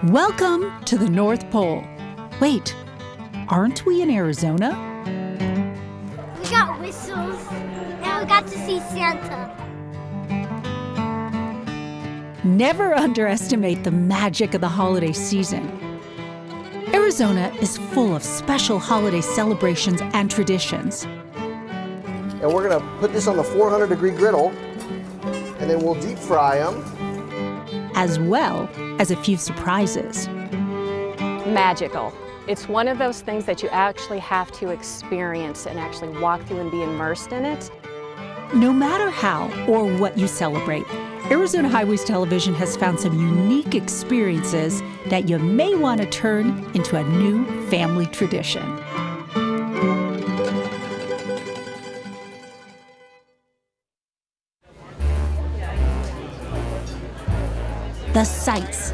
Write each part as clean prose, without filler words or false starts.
Welcome to the North Pole. Wait, aren't we in Arizona? We got whistles, and we got to see Santa. Never underestimate the magic of the holiday season. Arizona is full of special holiday celebrations and traditions. And we're gonna put this on the 400-degree griddle, and then we'll deep fry them. As well as a few surprises. Magical. It's one of those things that you actually have to experience and actually walk through and be immersed in it. No matter how or what you celebrate, Arizona Highways Television has found some unique experiences that you may want to turn into a new family tradition. The sights,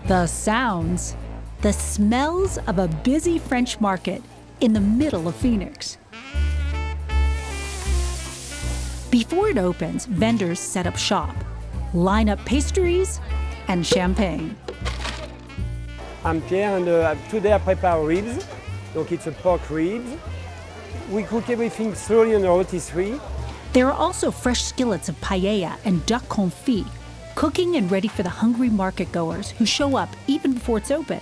the sounds, the smells of a busy French market in the middle of Phoenix. Before it opens, vendors set up shop, line up pastries and champagne. I'm Pierre, and today I prepare ribs. Donc it's a pork ribs. We cook everything slowly on the rotisserie. There are also fresh skillets of paella and duck confit, cooking and ready for the hungry market goers who show up even before it's open.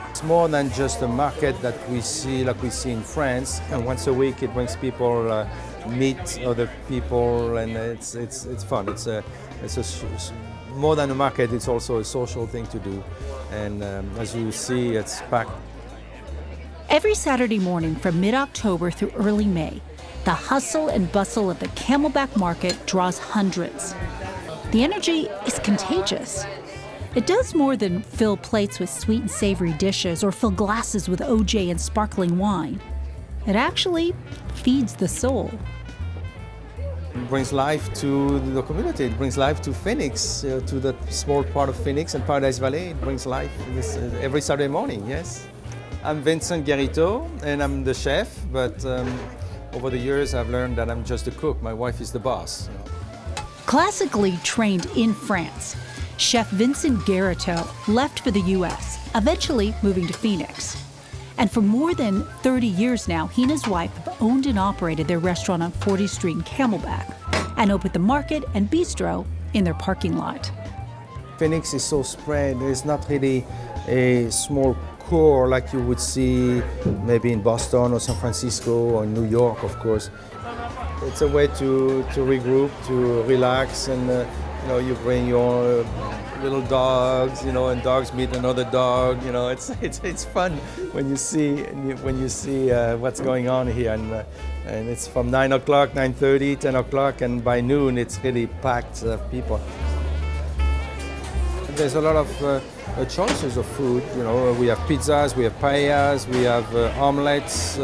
It's more than just a market that we see like we see in France, and once a week it brings people meet other people, and it's fun. More than a market, it's also a social thing to do, and as you see, it's packed. Every Saturday morning from mid-October through early May, the hustle and bustle of the Camelback Market draws hundreds. The energy is contagious. It does more than fill plates with sweet and savory dishes or fill glasses with OJ and sparkling wine. It actually feeds the soul. It brings life to the community. It brings life to Phoenix, to the small part of Phoenix and Paradise Valley. It brings life every Saturday morning, yes. I'm Vincent Garrito, and I'm the chef, but over the years I've learned that I'm just a cook. My wife is the boss. Classically trained in France, Chef Vincent Garrito left for the U.S., eventually moving to Phoenix. And for more than 30 years now, he and his wife have owned and operated their restaurant on 40th Street in Camelback and opened the market and bistro in their parking lot. Phoenix is so spread. There's not really a small core like you would see maybe in Boston or San Francisco or New York, of course. It's a way to regroup, to relax, and you bring your little dogs, and dogs meet another dog. It's fun when you see what's going on here, and it's from 9 o'clock, 9:30, 10 o'clock, and by noon it's really packed people. There's a lot of choices of food. We have pizzas, we have paellas, we have omelets.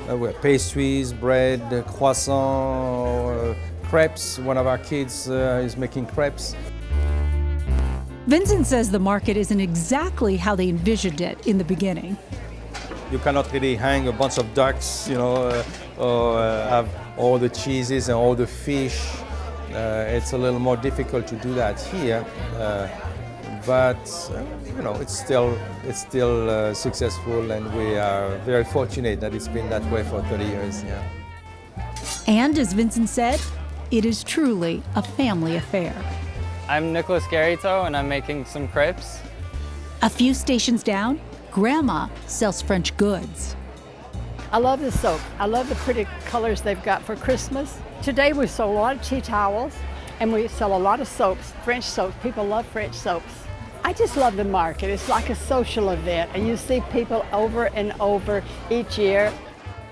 We have pastries, bread, croissant, crepes. One of our kids is making crepes. Vincent says the market isn't exactly how they envisioned it in the beginning. You cannot really hang a bunch of ducks, or have all the cheeses and all the fish. It's a little more difficult to do that here. But it's still successful, and we are very fortunate that it's been that way for 30 years. Yeah. And as Vincent said, it is truly a family affair. I'm Nicholas Garrito, and I'm making some crepes. A few stations down, Grandma sells French goods. I love the soap. I love the pretty colors they've got for Christmas. Today we sold a lot of tea towels, and we sell a lot of soaps, French soaps. People love French soaps. I just love the market. It's like a social event, and you see people over and over each year.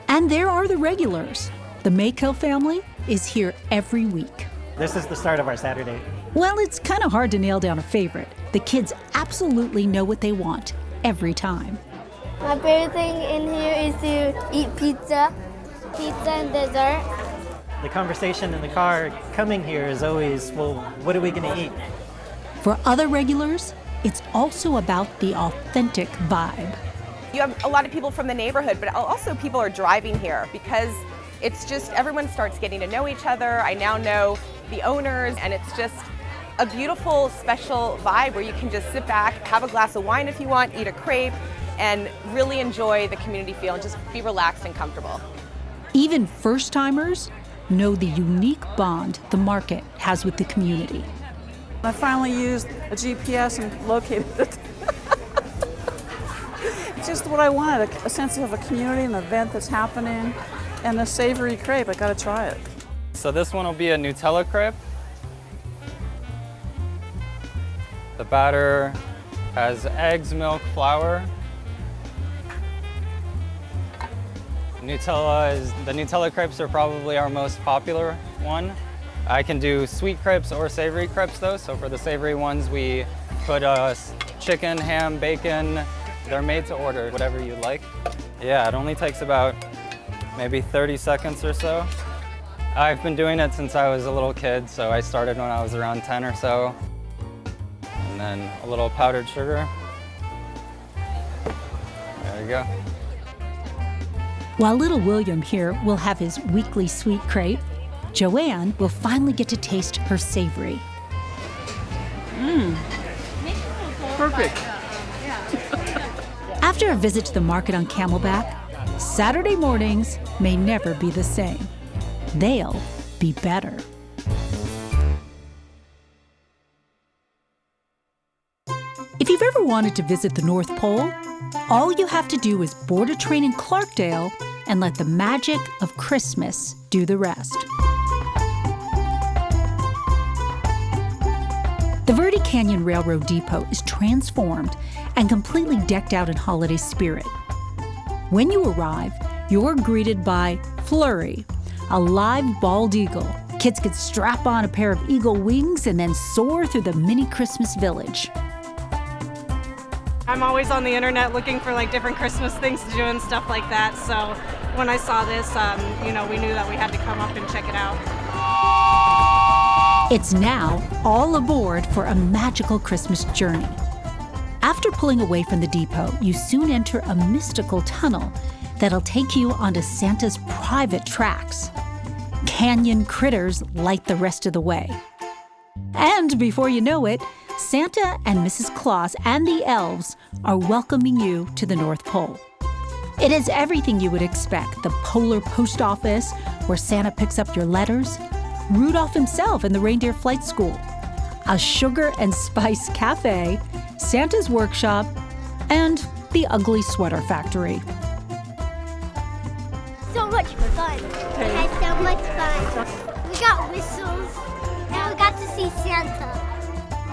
And there are the regulars. The Maykill family is here every week. This is the start of our Saturday. Well, it's kind of hard to nail down a favorite. The kids absolutely know what they want every time. My favorite thing in here is to eat pizza and dessert. The conversation in the car coming here is always, well, what are we going to eat? For other regulars, it's also about the authentic vibe. You have a lot of people from the neighborhood, but also people are driving here because it's just everyone starts getting to know each other. I now know the owners, and it's just a beautiful, special vibe where you can just sit back, have a glass of wine if you want, eat a crepe, and really enjoy the community feel and just be relaxed and comfortable. Even first-timers know the unique bond the market has with the community. I finally used a GPS and located it. It's just what I wanted, a sense of a community, an event that's happening, and a savory crepe. I gotta try it. So this one will be a Nutella crepe. The batter has eggs, milk, flour. The Nutella crepes are probably our most popular one. I can do sweet crepes or savory crepes though. So for the savory ones, we put chicken, ham, bacon. They're made to order, whatever you like. Yeah, it only takes about maybe 30 seconds or so. I've been doing it since I was a little kid, so I started when I was around 10 or so. And then a little powdered sugar. There you go. While little William here will have his weekly sweet crepe, Joanne will finally get to taste her savory. Perfect. After a visit to the market on Camelback, Saturday mornings may never be the same. They'll be better. If you've ever wanted to visit the North Pole, all you have to do is board a train in Clarkdale and let the magic of Christmas do the rest. The Verde Canyon Railroad Depot is transformed and completely decked out in holiday spirit. When you arrive, you're greeted by Flurry, a live bald eagle. Kids can strap on a pair of eagle wings and then soar through the mini Christmas village. I'm always on the internet looking for like different Christmas things to do and stuff like that. So when I saw this, we knew that we had to come up and check it out. It's now all aboard for a magical Christmas journey. After pulling away from the depot, you soon enter a mystical tunnel that'll take you onto Santa's private tracks. Canyon critters light the rest of the way. And before you know it, Santa and Mrs. Claus and the elves are welcoming you to the North Pole. It is everything you would expect: the polar post office, where Santa picks up your letters, Rudolph himself in the reindeer flight school, a sugar and spice cafe, Santa's workshop, and the ugly sweater factory. So much fun. We had so much fun. We got whistles and we got to see Santa.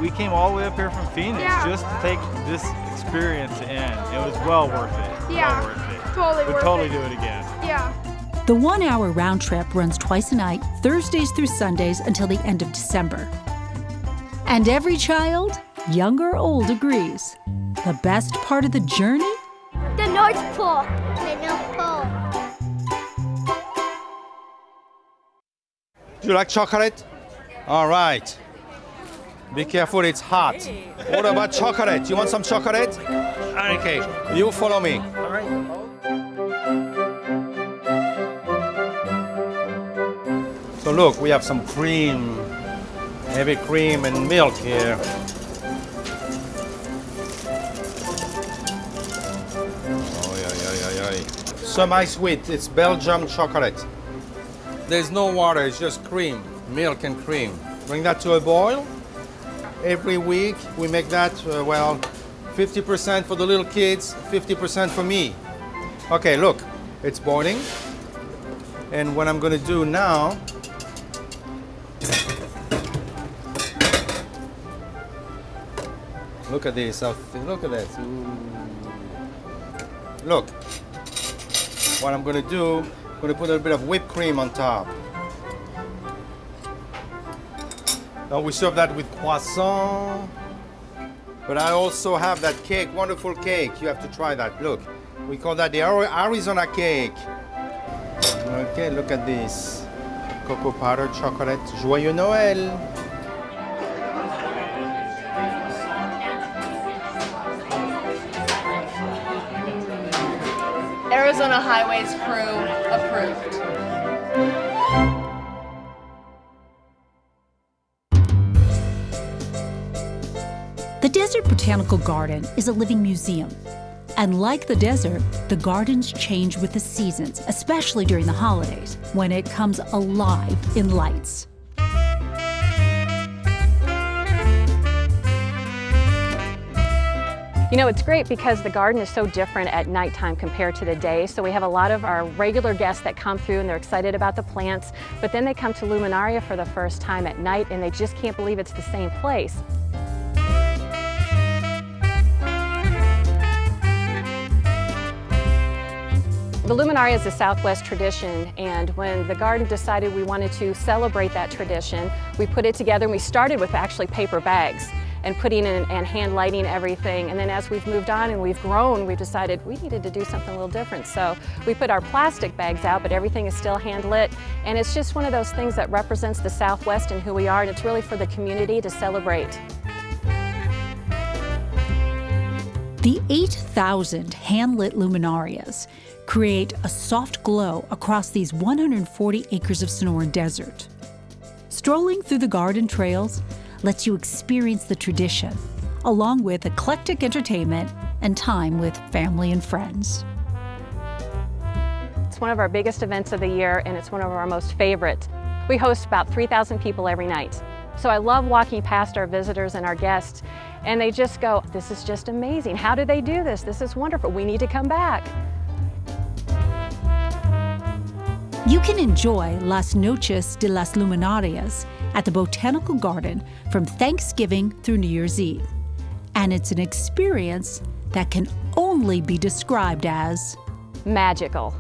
We came all the way up here from Phoenix just to take this experience in. It was well worth it. Yeah, well worth it. totally We'd worth totally it. do it again. Yeah. The 1-hour round trip runs twice a night, Thursdays through Sundays until the end of December. And every child, young or old, agrees. The best part of the journey? The North Pole. The North Pole. Do you like chocolate? All right. Be careful, it's hot. What about chocolate? You want some chocolate? Okay, you follow me. All right. So look, we have some cream, heavy cream and milk here. Semi-sweet, it's Belgium chocolate. There's no water, it's just cream, milk and cream. Bring that to a boil. Every week we make that, 50% for the little kids, 50% for me. Okay, look, it's boiling. And what I'm gonna do now, look at this, look at that. Ooh. Look, what I'm gonna do, I'm gonna put a bit of whipped cream on top. Now we serve that with croissant, but I also have that cake, wonderful cake. You have to try that. Look, we call that the Arizona cake. Okay, look at this. Cocoa powder chocolate. Joyeux Noël. Arizona Highways crew approved. The Desert Botanical Garden is a living museum. And like the desert, the gardens change with the seasons, especially during the holidays, when it comes alive in lights. You know, it's great because the garden is so different at nighttime compared to the day. So we have a lot of our regular guests that come through and they're excited about the plants, but then they come to Luminaria for the first time at night and they just can't believe it's the same place. The Luminaria is a Southwest tradition, and when the garden decided we wanted to celebrate that tradition, we put it together and we started with actually paper bags and putting in and hand lighting everything. And then as we've moved on and we've grown, we've decided we needed to do something a little different. So we put our plastic bags out, but everything is still hand lit. And it's just one of those things that represents the Southwest and who we are, and it's really for the community to celebrate. The 8,000 hand-lit luminarias create a soft glow across these 140 acres of Sonoran Desert. Strolling through the garden trails lets you experience the tradition, along with eclectic entertainment and time with family and friends. It's one of our biggest events of the year, and it's one of our most favorite. We host about 3,000 people every night. So I love walking past our visitors and our guests, and they just go, "This is just amazing. How do they do this? This is wonderful. We need to come back." You can enjoy Las Noches de las Luminarias at the Botanical Garden from Thanksgiving through New Year's Eve. And it's an experience that can only be described as magical.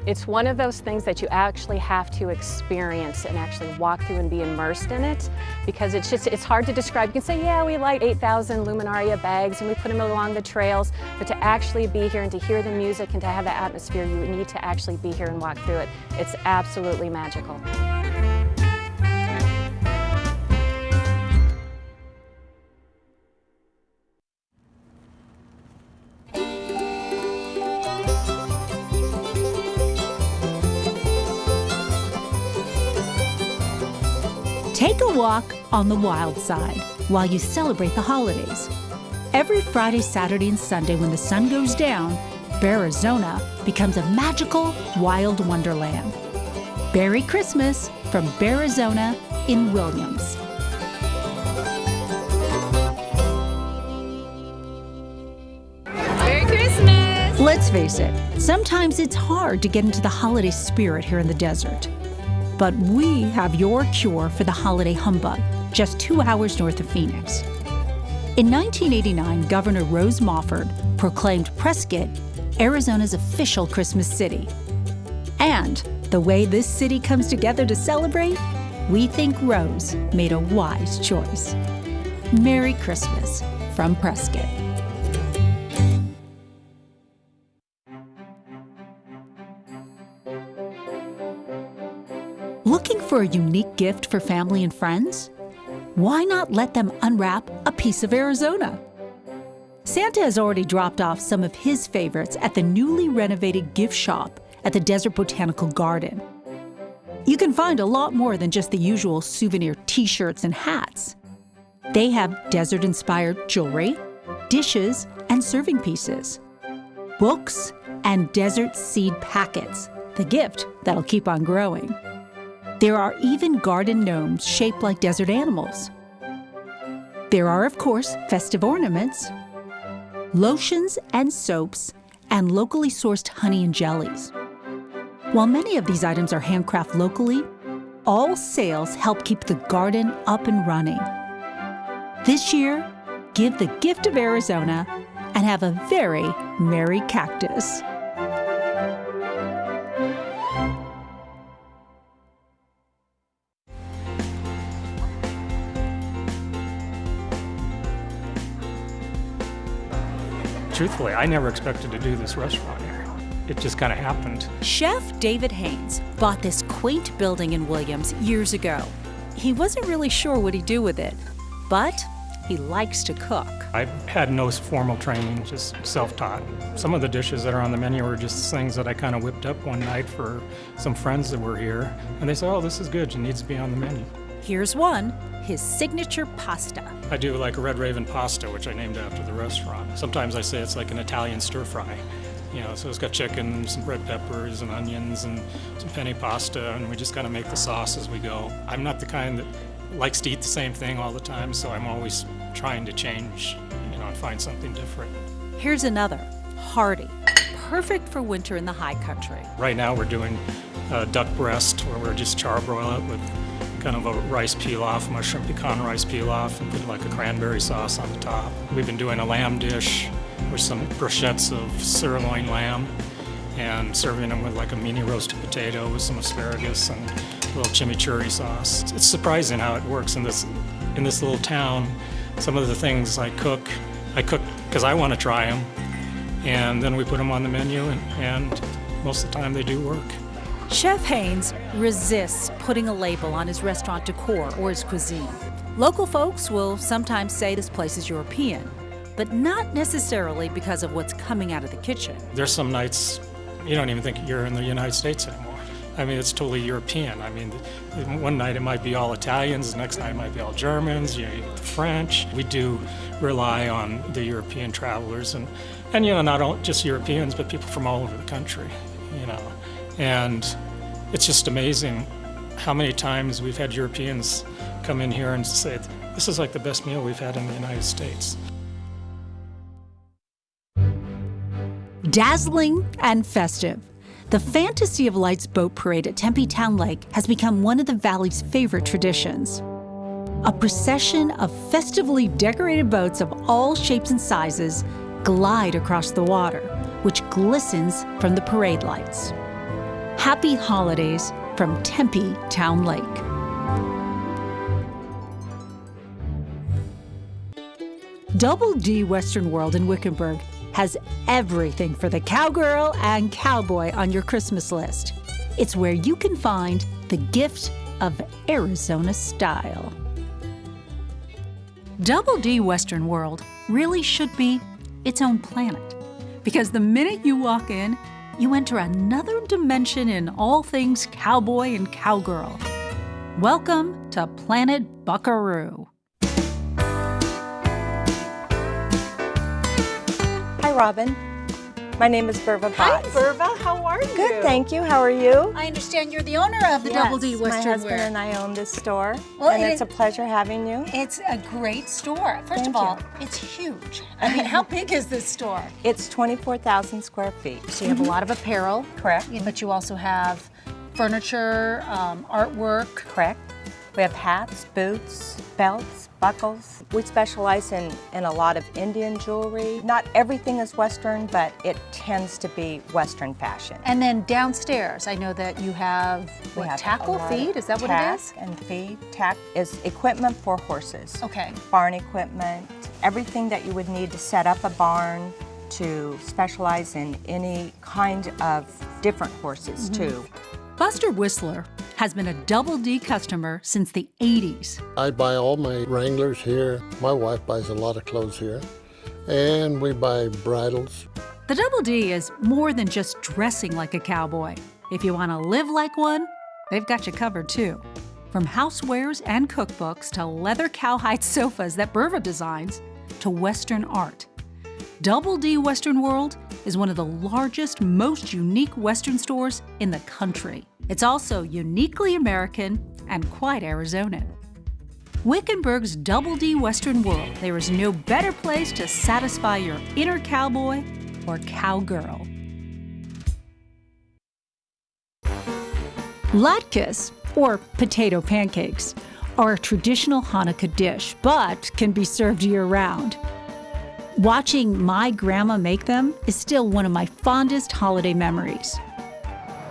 It's one of those things that you actually have to experience and actually walk through and be immersed in it, because it's hard to describe. You can say, yeah, we light 8,000 luminaria bags and we put them along the trails, but to actually be here and to hear the music and to have the atmosphere, you need to actually be here and walk through it. It's absolutely magical. Take a walk on the wild side while you celebrate the holidays. Every Friday, Saturday, and Sunday when the sun goes down, Bearizona becomes a magical wild wonderland. Merry Christmas from Bearizona in Williams. Merry Christmas! Let's face it, sometimes it's hard to get into the holiday spirit here in the desert. But we have your cure for the holiday humbug, just 2 hours north of Phoenix. In 1989, Governor Rose Mofford proclaimed Prescott Arizona's official Christmas city. And the way this city comes together to celebrate, we think Rose made a wise choice. Merry Christmas from Prescott. Looking for a unique gift for family and friends? Why not let them unwrap a piece of Arizona? Santa has already dropped off some of his favorites at the newly renovated gift shop at the Desert Botanical Garden. You can find a lot more than just the usual souvenir t-shirts and hats. They have desert-inspired jewelry, dishes, and serving pieces, books, and desert seed packets, the gift that'll keep on growing. There are even garden gnomes shaped like desert animals. There are, of course, festive ornaments, lotions and soaps, and locally sourced honey and jellies. While many of these items are handcrafted locally, all sales help keep the garden up and running. This year, give the gift of Arizona and have a very merry cactus. Truthfully, I never expected to do this restaurant here. It just kind of happened. Chef David Haynes bought this quaint building in Williams years ago. He wasn't really sure what he'd do with it, but he likes to cook. I've had no formal training, just self-taught. Some of the dishes that are on the menu are just things that I kind of whipped up one night for some friends that were here. And they said, oh, this is good, it needs to be on the menu. Here's one, his signature pasta. I do like a Red Raven pasta, which I named after the restaurant. Sometimes I say it's like an Italian stir fry. You know, so it's got chicken, some red peppers and onions and some penne pasta, and we just kind of make the sauce as we go. I'm not the kind that likes to eat the same thing all the time, so I'm always trying to change, you know, and find something different. Here's another, hearty, perfect for winter in the high country. Right now we're doing duck breast, where we're just charbroil it with kind of a rice pilaf, mushroom pecan rice pilaf, and put like a cranberry sauce on the top. We've been doing a lamb dish with some brochettes of sirloin lamb and serving them with like a mini roasted potato with some asparagus and a little chimichurri sauce. It's surprising how it works in this little town. Some of the things I cook because I want to try them, and then we put them on the menu, and most of the time they do work. Chef Haynes resists putting a label on his restaurant decor or his cuisine. Local folks will sometimes say this place is European, but not necessarily because of what's coming out of the kitchen. There's some nights you don't even think you're in the United States anymore. I mean, it's totally European. I mean, one night it might be all Italians, the next night it might be all Germans, you know, the French. We do rely on the European travelers and you know, not all, just Europeans, but people from all over the country, you know. And it's just amazing how many times we've had Europeans come in here and say, this is like the best meal we've had in the United States. Dazzling and festive, the Fantasy of Lights boat parade at Tempe Town Lake has become one of the valley's favorite traditions. A procession of festively decorated boats of all shapes and sizes glide across the water, which glistens from the parade lights. Happy holidays from Tempe Town Lake. Double D Western World in Wickenburg has everything for the cowgirl and cowboy on your Christmas list. It's where you can find the gift of Arizona style. Double D Western World really should be its own planet, because the minute you walk in, you enter another dimension in all things cowboy and cowgirl. Welcome to Planet Buckaroo. Hi, Robin. My name is Berva Potts. Hi, Berva. How are you? Good, thank you. How are you? I understand you're the owner of the Double D Western my husband Wear. and I own this store, Well, and it's a pleasure having you. It's a great store. First Thank of all, you. it's huge. I mean, how big is this store? It's 24,000 square feet. So you have a lot of apparel. Correct. But you also have furniture, artwork. Correct. We have hats, boots, belts, buckles. We specialize in a lot of Indian jewelry. Not everything is Western, but it tends to be Western fashion. And then downstairs, I know that you have, We have tackle a lot feed? of Is that what it is? tack and feed. Tack is equipment for horses. Okay. Barn equipment, everything that you would need to set up a barn, to specialize in any kind of different horses too. Buster Whistler has been a Double D customer since the 80s. I buy all my Wranglers here. My wife buys a lot of clothes here. And we buy bridles. The Double D is more than just dressing like a cowboy. If you want to live like one, they've got you covered too. From housewares and cookbooks to leather cowhide sofas that Berva designs to Western art. Double D Western World is one of the largest, most unique Western stores in the country. It's also uniquely American and quite Arizonan. Wickenburg's Double D Western World, there is no better place to satisfy your inner cowboy or cowgirl. Latkes, or potato pancakes, are a traditional Hanukkah dish, but can be served year-round. Watching my grandma make them is still one of my fondest holiday memories.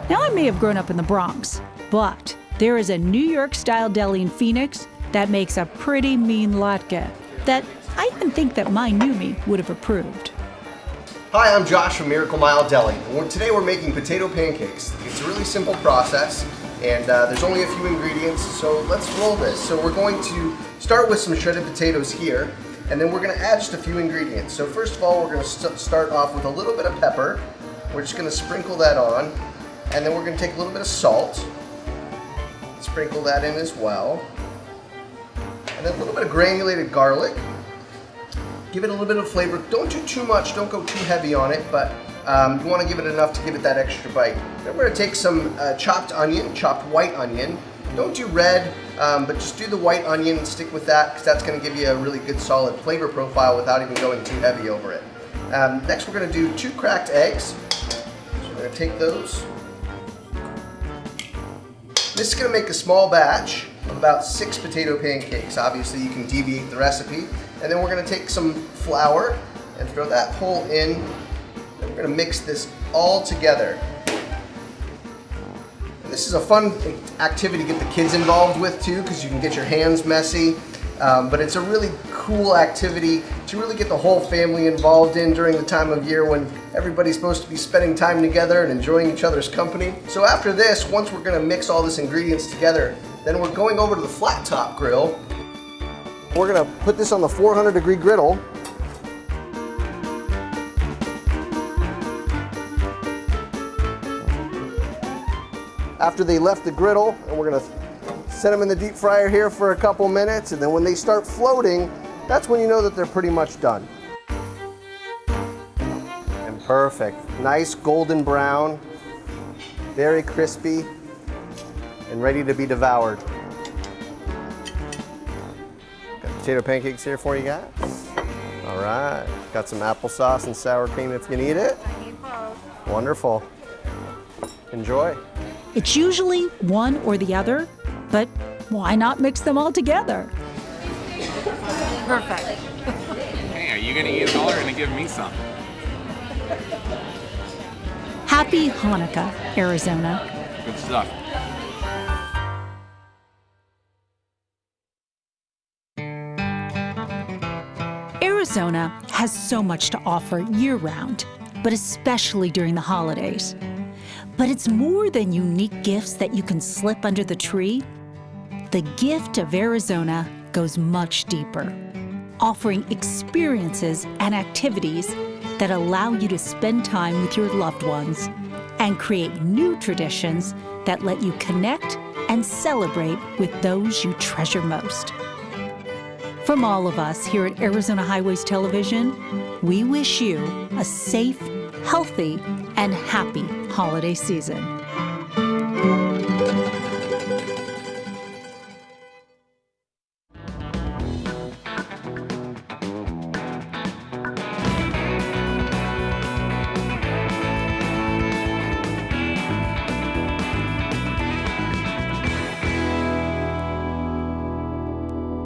Now, I may have grown up in the Bronx, but there is a New York-style deli in Phoenix that makes a pretty mean latke that I even think that my new me would have approved. Hi, I'm Josh from Miracle Mile Deli. Today we're making potato pancakes. It's a really simple process, and there's only a few ingredients, so let's roll this. So we're going to start with some shredded potatoes here, and then we're going to add just a few ingredients. So first of all, we're going to start off with a little bit of pepper. We're just going to sprinkle that on, and then we're going to take a little bit of salt, sprinkle that in as well. and then a little bit of granulated garlic. Give it a little bit of flavor. Don't do too much, don't go too heavy on it, but you want to give it enough to give it that extra bite. Then we're going to take some chopped onion, chopped white onion. Don't do red, but just do the white onion and stick with that, because that's going to give you a really good solid flavor profile without even going too heavy over it. Next we're going to do 2 cracked eggs. So we're going to take those. This is going to make a small batch of about 6 potato pancakes. Obviously you can deviate the recipe. And then we're going to take some flour and throw that whole in. And we're going to mix this all together. And this is a fun activity to get the kids involved with too, because you can get your hands messy. But it's a really cool activity to really get the whole family involved in during the time of year when everybody's supposed to be spending time together and enjoying each other's company. So after this, once we're going to mix all this ingredients together, then we're going over to the flat top grill. We're going to put this on the 400-degree griddle. After they left the griddle, and we're going to set them in the deep fryer here for a couple minutes, and then when they start floating, that's when you know that they're pretty much done. And perfect. Nice golden brown, very crispy, and ready to be devoured. Got potato pancakes here for you guys. All right, got some applesauce and sour cream if you need it. I need both. Wonderful. Enjoy. It's usually one or the other, but why not mix them all together? Perfect. Hey, are you gonna eat it all or gonna give me some? Happy Hanukkah, Arizona. Good stuff. Arizona has so much to offer year-round, but especially during the holidays. But it's more than unique gifts that you can slip under the tree. The gift of Arizona goes much deeper, offering experiences and activities that allow you to spend time with your loved ones and create new traditions that let you connect and celebrate with those you treasure most. From all of us here at Arizona Highways Television, we wish you a safe, healthy, and happy holiday season.